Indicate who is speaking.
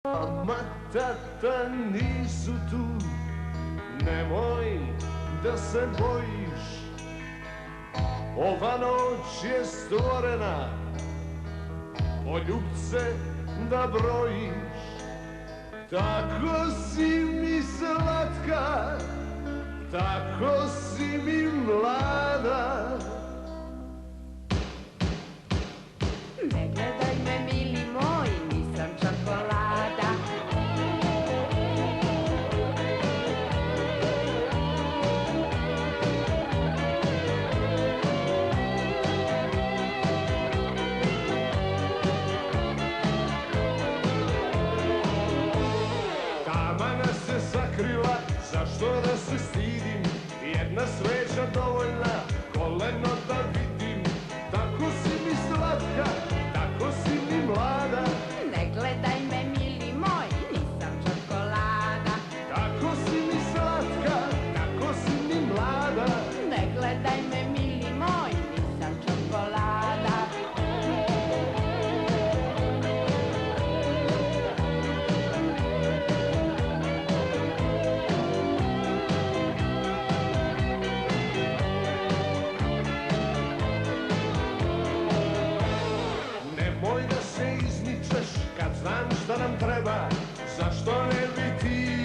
Speaker 1: Mama, tata nisu tu, nemoj da se bojiš. Ova noć je stvorena, poljubce da brojiš. Tako si mi slatka, tako si mi mlada.
Speaker 2: Ne gledaj me, mili moj, nisam čokolada.
Speaker 1: Tamana se sakrila, zašto da se stidim? Jedna sveća dovoljna, koleno da vidim. Tako si mi slatka, tako si mi mlada.
Speaker 2: Ne gledaj me, mili moj, nisam čokolada.
Speaker 1: Tako si mi slatka, tako si mi mlada.
Speaker 2: Ne gledaj me, mili moj, nisam čokolada.
Speaker 1: Nemoj da se izmičeš kad znam šta nam treba. Zašto ne bi ti